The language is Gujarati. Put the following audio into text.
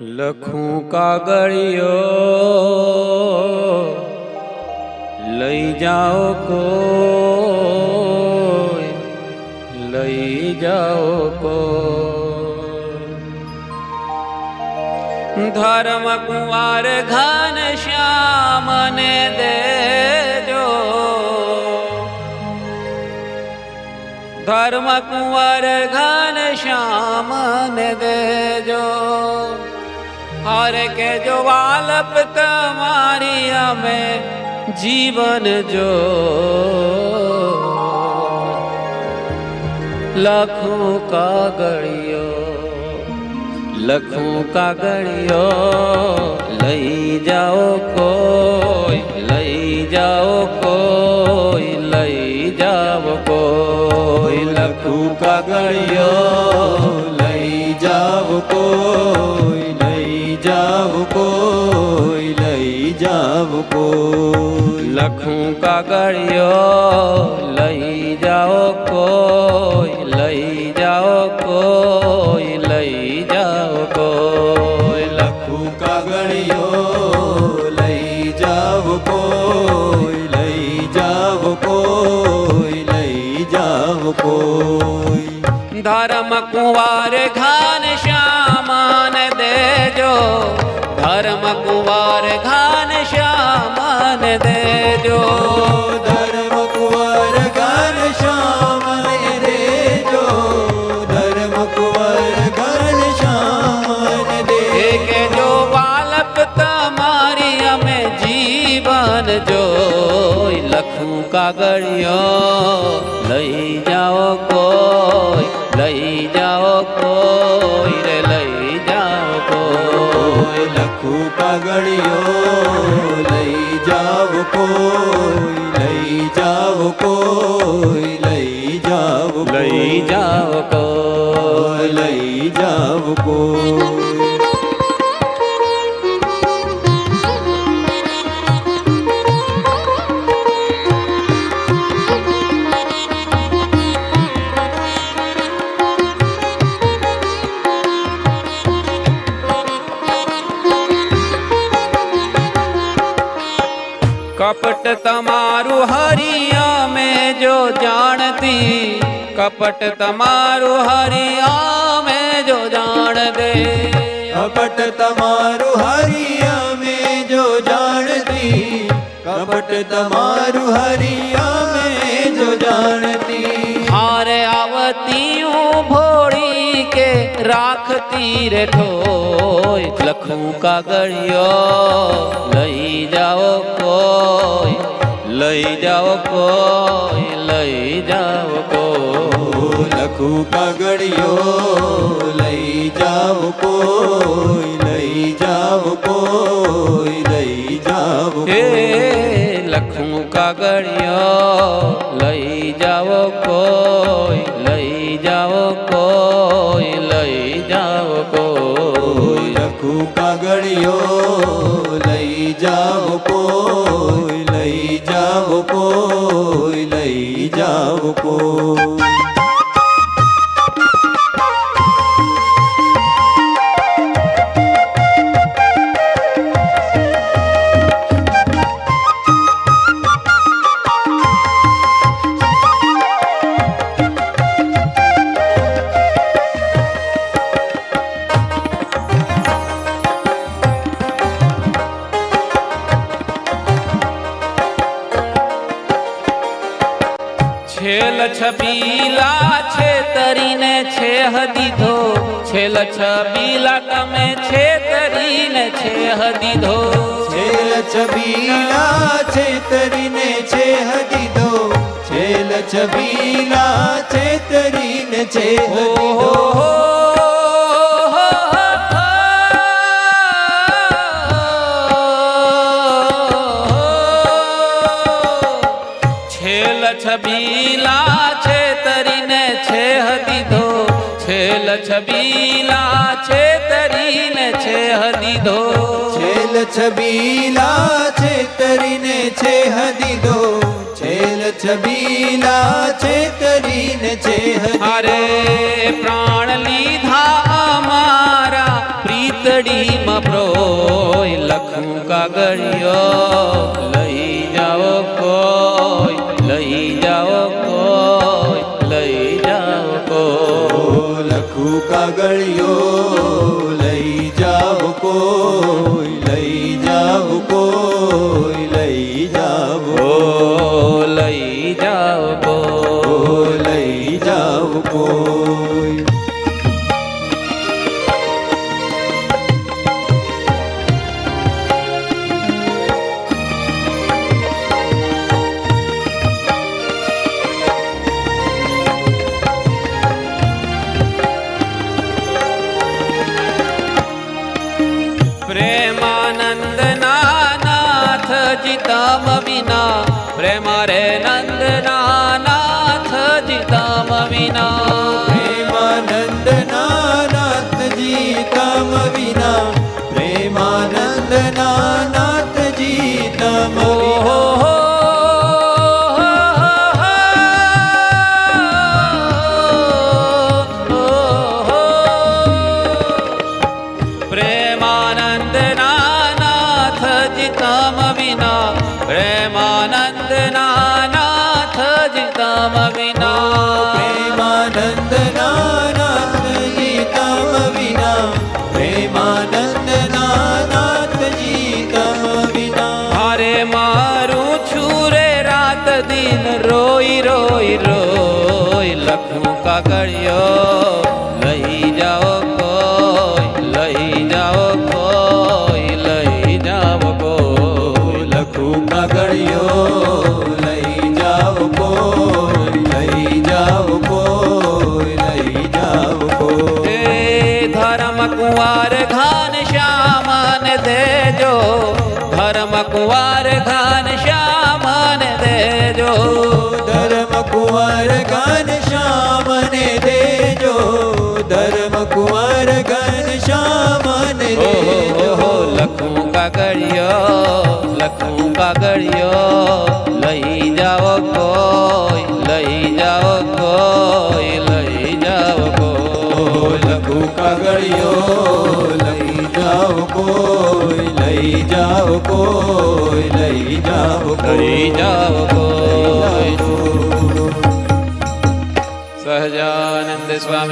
લખું કાગળિયો લઈ જાઓ કોઈ, લઈ જાઓ કોઈ। ધર્મ કુંવર ઘનશ્યામને દેજો, ધર્મ કુંવર ઘનશ્યામને દેજો। હરે કે જો વાલપ તમારી અમે જીવન જો, લખું કાગળિયો લઈ જાઓ કોઈ, લઈ જાઓ કોઈ, લઈ જાઓ કોઈ। લખું કાગળિયો લઈ જાઓ કોઈ, લઈ જાઓ કોઈ, લઈ જાઓ કોઈ। લખું કાગળિયો લઈ જાઓ કોઈ, લઈ જાઓ કોઈ, લઈ જાઓ કોઈ। લખું કાગળિયો લઈ જાઓ કોઈ, લઈ જાઓ કોઈ, લઈ જાઓ કોઈ। ધર્મ કુંવર ઘનશ્યામને દેજો, ધર્મ કુંવર ઘનશ્યામને દેજો। ધર્મ કુંવર ઘનશ્યામને દેજો, ધર્મ કુંવર ઘનશ્યામને દેજો। કે જો વાલપ તમારી અમે જીવન જોઈ, લખું કાગળિયો લઈ જાઓ કોઈ, લઈ જાઓ કોઈ રે, લઈ જાઓ કોઈ। લખું કાગળિયો લઈ જાઓ કોઈ, લઈ જાઓ કોઈ, લઈ જાઓ કોઈ। લઈ જાઓ કોઈ, લઈ જાઓ કોઈ। કપટ તમારું હરિયા મેં જો જાણતી, કપટ તમારું હરિયા મેં જો જાણ દે। કપટ તમારું હરિયા મેં જો જાણતી, કપટ તમારું હરિયા મેં જો જાણતી। હારે આવતી હું ભોળી કે રાખતી રે ઠોય, લખું કાગળિયો લઈ જાઓ કોઈ, લઈ જાઓ કોઈ, લઈ જાઓ કોઈ। લખું કાગળિયો લઈ જાઓ કોઈ, લઈ જાઓ કોઈ, લઈ જાઓ હે કોઈ। લખું કાગળિયો લઈ જાઓ કોઈ, લઈ જાઓ કોઈ, લઈ જાઓ કોઈ। લખું કાગળિયો લઈ જાઓ કોઈ, લઈ જાઓ કોઈ, લઈ જાઓ કોઈ। છેલ છબીલા છેતરીને છેહ દીધો, છેલ છબીલા તમે છેતરીને છેહ દીધો। છેલ છબીલા છેતરીને છેહ દીધો, છેલ છબીલા છેતરીને છેહ દીધો। છેલ છબીલા છેતરીને છેહ દીધો, છેલ છબીલા છેતરીને છેહ દીધો। છેલ છબીલા છેતરીને છેહ દીધો, છેલ છબીલા છેતરીને છેહ દીધો। અરે પ્રાણ લીધા અમારા પ્રીત ઈતડીમાં પ્રોય લખું કાગળિયો લઈ જાઓ કોઈ લઈ જાઓ કોઈ લઈ જાઓ કોઈ લખું કાગળિયો લઈ જાવ કોઈ લઈ જાવ કોઈ લઈ જાવ ઓ લઈ જાઓ કોઈ લઈ જાવ કોઈ પ્રેમાનંદના નાથજી તમ વિના પ્રેમા રે નંદના નાથજી તમ વિના પ્રેમાનંદના નાથજી તમ વિના પ્રેમાનંદના નાથજી તમ વિના પ્રેમાનંદના નાથજી તમ વિના પ્રેમાનંદના નાથજી તમ વિના પ્રેમાનંદના નાથજી તમ વિના પ્રેમાનંદના નાથજી તમ વિના હારે મારું છું રે રાત દિન રોઈ રોઈ રોઈ લખું કાગળિયો લઈ જાઓ કોઈ લઈ જાઓ કોઈ લઈ જાઓ કોઈ લખું કાગળિયો લઈ જાવ કોઈ લઈ જાવ કોઈ લઈ જાવ કોઈ એ ધર્મ કુંવર ઘન શ્યામન દેજો ધર્મ કુંવર ઘન શ્યામન દેજો ધર્મ કુંવર ઘન શ્યામને દેજો ધર્મ કુંવર ઘન શ્યામને દેજો લખું કાગળિયો લઈ જાઓ કોઈ લઈ જાઓ કોઈ લઈ જાઓ કોઈ લખું કાગળિયો લઈ જાવ કોઈ લઈ જાવ કોઈ લઈ જાવ લઈ જાઓ કોઈ કોઈ સહજાનંદ સ્વામી